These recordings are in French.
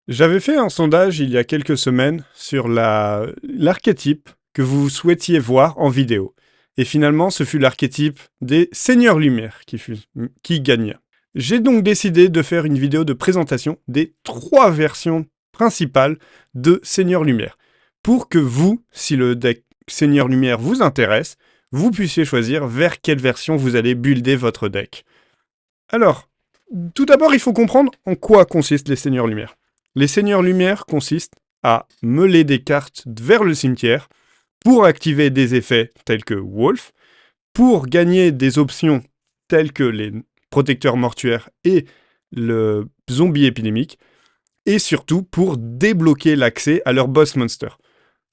J'avais fait un sondage il y a quelques semaines sur l'archétype que vous souhaitiez voir en vidéo. Et finalement, ce fut l'archétype des Seigneurs Lumière qui gagna. J'ai donc décidé de faire une vidéo de présentation des 3 versions principales de Seigneur Lumière. Pour que vous, si le deck Seigneur Lumière vous intéresse, vous puissiez choisir vers quelle version vous allez builder votre deck. Alors, tout d'abord, il faut comprendre en quoi consistent les Seigneurs Lumière. Les Seigneurs Lumière consistent à meuler des cartes vers le cimetière pour activer des effets tels que Wolf, pour gagner des options telles que les protecteurs mortuaires et le zombie épidémique, et surtout pour débloquer l'accès à leur boss monster.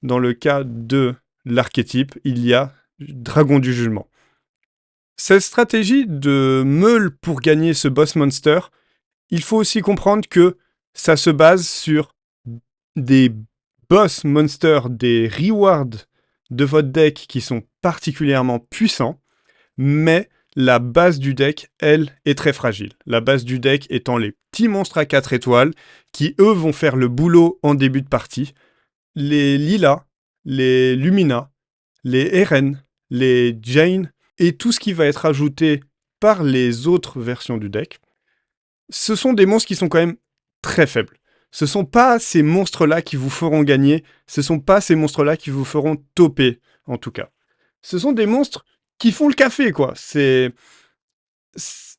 Dans le cas de l'archétype, il y a Dragon du Jugement. Cette stratégie de meule pour gagner ce boss monster, il faut aussi comprendre que ça se base sur des boss monsters, des rewards de votre deck qui sont particulièrement puissants, mais la base du deck, elle, est très fragile. La base du deck étant les petits monstres à 4 étoiles qui, eux, vont faire le boulot en début de partie. Les Lilas, les Lumina, les Eren, les Jane et tout ce qui va être ajouté par les autres versions du deck, ce sont des monstres qui sont quand même très faibles. Ce sont pas ces monstres-là qui vous feront gagner, ce sont pas ces monstres-là qui vous feront toper, en tout cas. Ce sont des monstres qui font le café, quoi. Je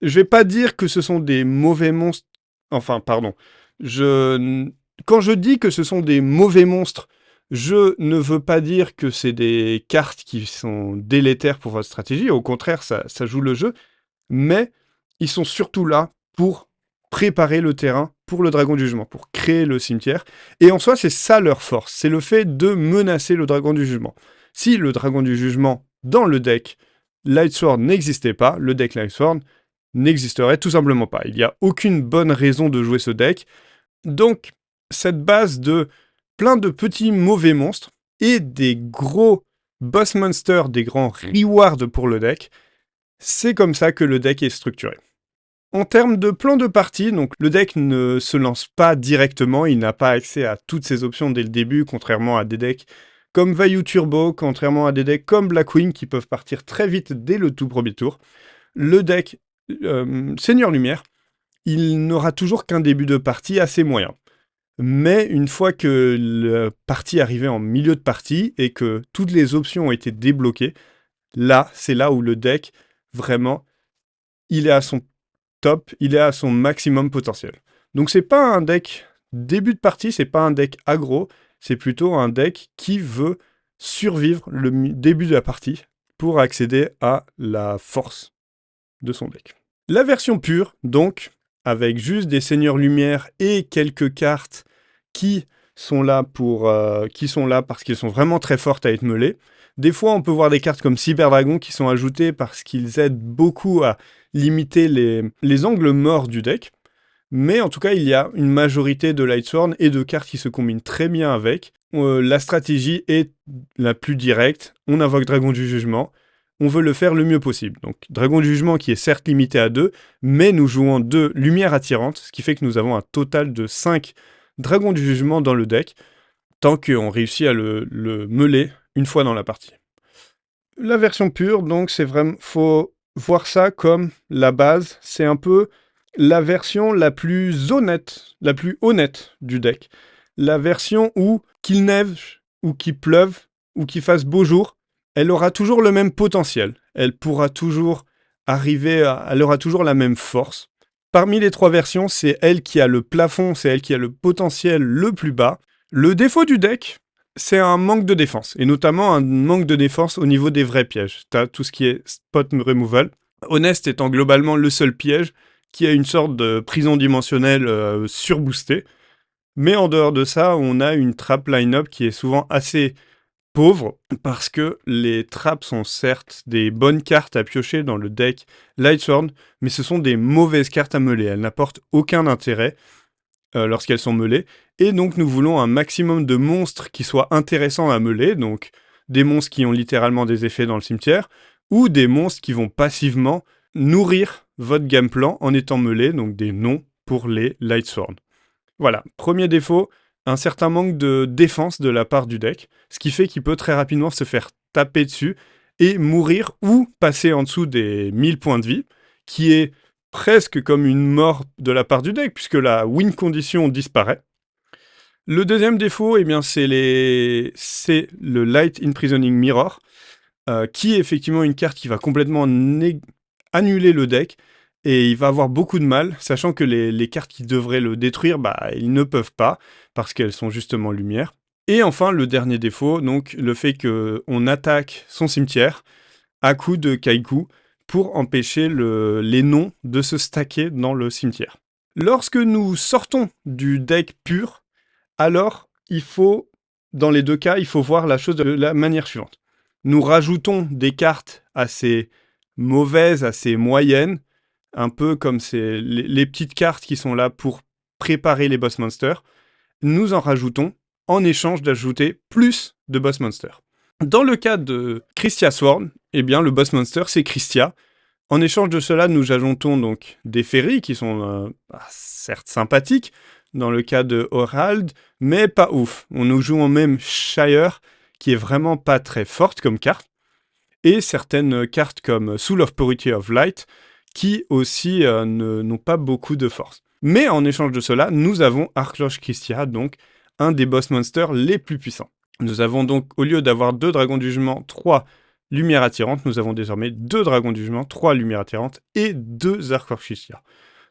vais pas dire que ce sont des mauvais monstres... Enfin, pardon. Quand je dis que ce sont des mauvais monstres, je ne veux pas dire que c'est des cartes qui sont délétères pour votre stratégie. Au contraire, ça joue le jeu. Mais ils sont surtout là pour préparer le terrain pour le dragon du jugement, pour créer le cimetière. Et en soi, c'est ça leur force, c'est le fait de menacer le dragon du jugement. Si le dragon du jugement, dans le deck Lightsworn n'existait pas, le deck Lightsworn n'existerait tout simplement pas. Il n'y a aucune bonne raison de jouer ce deck. Donc, cette base de plein de petits mauvais monstres et des gros boss monsters, des grands rewards pour le deck, c'est comme ça que le deck est structuré. En termes de plan de partie, donc le deck ne se lance pas directement, il n'a pas accès à toutes ses options dès le début, contrairement à des decks comme Vayu Turbo, contrairement à des decks comme Blackwing qui peuvent partir très vite dès le tout premier tour. Le deck Seigneur Lumière, il n'aura toujours qu'un début de partie assez moyen. Mais une fois que la partie arrivait en milieu de partie et que toutes les options ont été débloquées, là, c'est là où le deck, vraiment, il est à son top, il est à son maximum potentiel. Donc c'est pas un deck début de partie, c'est pas un deck aggro, c'est plutôt un deck qui veut survivre le début de la partie pour accéder à la force de son deck. La version pure, donc, avec juste des seigneurs lumière et quelques cartes qui sont là parce qu'elles sont vraiment très fortes à être meulées. Des fois, on peut voir des cartes comme Cyberdragon qui sont ajoutées parce qu'ils aident beaucoup à limiter les angles morts du deck. Mais en tout cas, il y a une majorité de Lightsworn et de cartes qui se combinent très bien avec. La stratégie est la plus directe. On invoque Dragon du Jugement. On veut le faire le mieux possible. Donc, Dragon du Jugement qui est certes limité à 2, mais nous jouons 2 lumières attirantes, ce qui fait que nous avons un total de 5 Dragons du Jugement dans le deck, tant qu'on réussit à le meuler une fois dans la partie. La version pure, donc, c'est vraiment... faut voir ça comme la base. C'est un peu la version la plus honnête du deck. La version où, qu'il neige, ou qu'il pleuve, ou qu'il fasse beau jour, elle aura toujours le même potentiel. Elle pourra toujours elle aura toujours la même force. Parmi les 3 versions, c'est elle qui a le plafond, c'est elle qui a le potentiel le plus bas. Le défaut du deck, c'est un manque de défense, et notamment un manque de défense au niveau des vrais pièges. T'as tout ce qui est spot removal. Honest étant globalement le seul piège qui a une sorte de prison dimensionnelle surboostée. Mais en dehors de ça, on a une trap line-up qui est souvent assez pauvre, parce que les traps sont certes des bonnes cartes à piocher dans le deck Lightsworn, mais ce sont des mauvaises cartes à meuler. Elles n'apportent aucun intérêt lorsqu'elles sont meulées, et donc nous voulons un maximum de monstres qui soient intéressants à meuler, donc des monstres qui ont littéralement des effets dans le cimetière, ou des monstres qui vont passivement nourrir votre game plan en étant meulés, donc des noms pour les Lightsworn. Voilà, premier défaut, un certain manque de défense de la part du deck, ce qui fait qu'il peut très rapidement se faire taper dessus et mourir ou passer en dessous des 1000 points de vie, qui est presque comme une mort de la part du deck, puisque la win condition disparaît. Le deuxième défaut, eh bien, c'est le Light Imprisoning Mirror, qui est effectivement une carte qui va complètement annuler le deck, et il va avoir beaucoup de mal, sachant que les cartes qui devraient le détruire, bah, ils ne peuvent pas, parce qu'elles sont justement lumière. Et enfin, le dernier défaut, donc le fait qu'on attaque son cimetière à coup de Kaiku pour empêcher les noms de se stacker dans le cimetière. Lorsque nous sortons du deck pur, alors dans les deux cas, il faut voir la chose de la manière suivante. Nous rajoutons des cartes assez mauvaises, assez moyennes, un peu comme les petites cartes qui sont là pour préparer les boss monsters. Nous en rajoutons en échange d'ajouter plus de boss monsters. Dans le cas de Christia Sworn, eh bien le boss monster c'est Christia. En échange de cela, nous ajoutons donc des ferries qui sont certes sympathiques, dans le cas de Horald, mais pas ouf. On nous joue en même Shire, qui est vraiment pas très forte comme carte, et certaines cartes comme Soul of Purity of Light, qui aussi n'ont pas beaucoup de force. Mais en échange de cela, nous avons Archloch Christia, donc un des boss monsters les plus puissants. Nous avons donc, au lieu d'avoir 2 dragons du jugement, 3 lumières attirantes, nous avons désormais 2 dragons du jugement, 3 lumières attirantes et 2 Archloch Christia.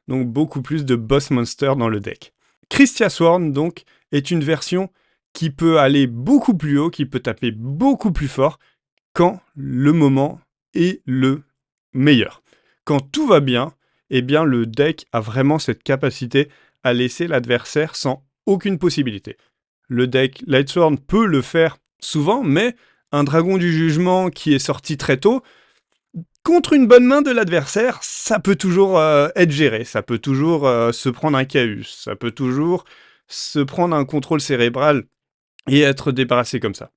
Donc beaucoup plus de boss monsters dans le deck. Christia Sworn, donc, est une version qui peut aller beaucoup plus haut, qui peut taper beaucoup plus fort quand le moment est le meilleur. Quand tout va bien, eh bien le deck a vraiment cette capacité à laisser l'adversaire sans aucune possibilité. Le deck Lightsworn peut le faire souvent, mais un dragon du jugement qui est sorti très tôt, contre une bonne main de l'adversaire, ça peut toujours être géré, ça peut toujours se prendre un KU, ça peut toujours se prendre un contrôle cérébral et être débarrassé comme ça.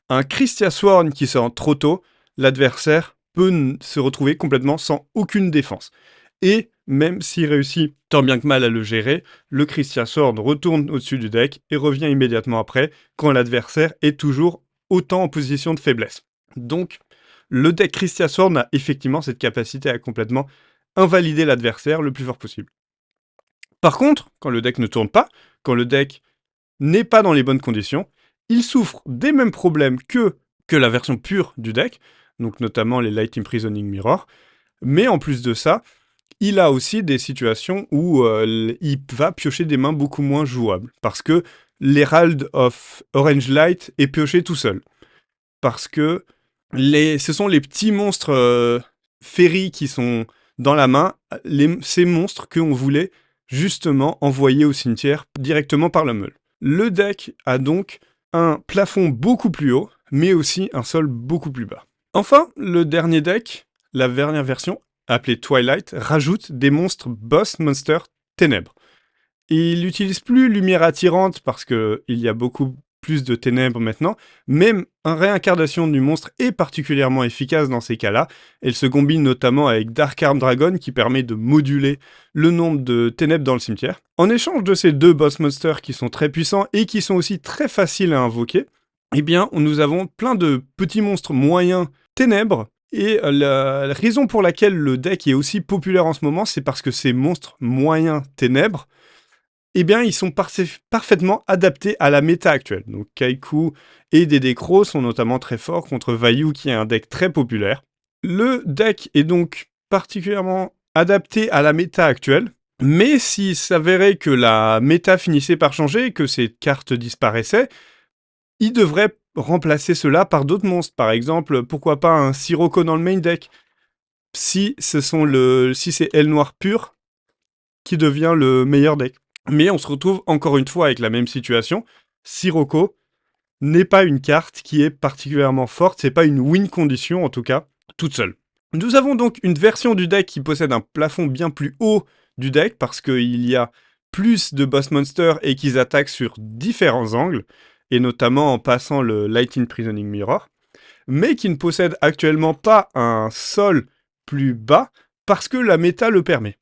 Un Christia Sworn qui sort trop tôt, l'adversaire peut se retrouver complètement sans aucune défense. Et même s'il réussit tant bien que mal à le gérer, le Christia Sworn retourne au-dessus du deck et revient immédiatement après quand l'adversaire est toujours autant en position de faiblesse. Donc, le deck Christia Sworn a effectivement cette capacité à complètement invalider l'adversaire le plus fort possible. Par contre, quand le deck ne tourne pas, quand le deck n'est pas dans les bonnes conditions, il souffre des mêmes problèmes que la version pure du deck, donc notamment les Light Imprisoning Mirror, mais en plus de ça, il a aussi des situations où il va piocher des mains beaucoup moins jouables, parce que l'Herald of Orange Light est pioché tout seul. Parce que ce sont les petits monstres ferry qui sont dans la main, ces monstres qu'on voulait justement envoyer au cimetière directement par la meule. Le deck a donc un plafond beaucoup plus haut, mais aussi un sol beaucoup plus bas. Enfin, le dernier deck, la dernière version, appelée Twilight, rajoute des monstres boss monster ténèbres. Il n'utilise plus lumière attirante parce qu'il y a beaucoup plus de ténèbres maintenant, mais une réincarnation du monstre est particulièrement efficace dans ces cas-là. Elle se combine notamment avec Dark Arm Dragon qui permet de moduler le nombre de ténèbres dans le cimetière. En échange de ces deux boss monsters qui sont très puissants et qui sont aussi très faciles à invoquer, eh bien nous avons plein de petits monstres moyens ténèbres. Et la raison pour laquelle le deck est aussi populaire en ce moment, c'est parce que ces monstres moyens ténèbres, eh bien, ils sont parfaitement adaptés à la méta actuelle. Donc, Kaiku et Dedekro sont notamment très forts contre Vayu, qui est un deck très populaire. Le deck est donc particulièrement adapté à la méta actuelle, mais s'il s'avérait que la méta finissait par changer et que ces cartes disparaissaient, il devrait remplacer cela par d'autres monstres. Par exemple, pourquoi pas un Sirocco dans le main deck, si c'est L noir pur qui devient le meilleur deck. Mais on se retrouve encore une fois avec la même situation. Sirocco n'est pas une carte qui est particulièrement forte, c'est pas une win condition en tout cas, toute seule. Nous avons donc une version du deck qui possède un plafond bien plus haut du deck parce qu'il y a plus de boss monsters et qu'ils attaquent sur différents angles, et notamment en passant le Light Imprisoning Mirror, mais qui ne possède actuellement pas un sol plus bas parce que la méta le permet.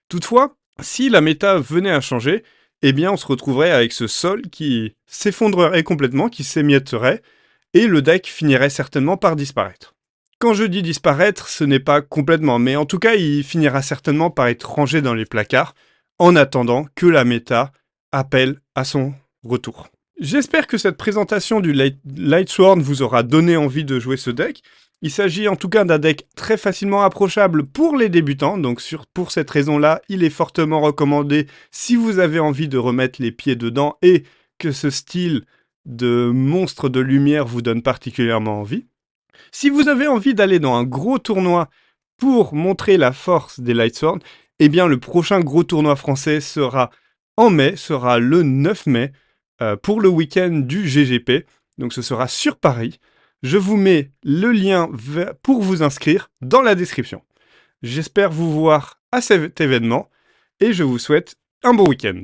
Toutefois, si la méta venait à changer, eh bien on se retrouverait avec ce sol qui s'effondrerait complètement, qui s'émietterait, et le deck finirait certainement par disparaître. Quand je dis disparaître, ce n'est pas complètement, mais en tout cas il finira certainement par être rangé dans les placards, en attendant que la méta appelle à son retour. J'espère que cette présentation du Lightsworn vous aura donné envie de jouer ce deck. Il s'agit en tout cas d'un deck très facilement approchable pour les débutants, donc pour cette raison-là, il est fortement recommandé si vous avez envie de remettre les pieds dedans et que ce style de monstre de lumière vous donne particulièrement envie. Si vous avez envie d'aller dans un gros tournoi pour montrer la force des Lightsworn, eh bien le prochain gros tournoi français sera en mai, sera le 9 mai, pour le week-end du GGP, donc ce sera sur Paris. Je vous mets le lien pour vous inscrire dans la description. J'espère vous voir à cet événement et je vous souhaite un bon week-end.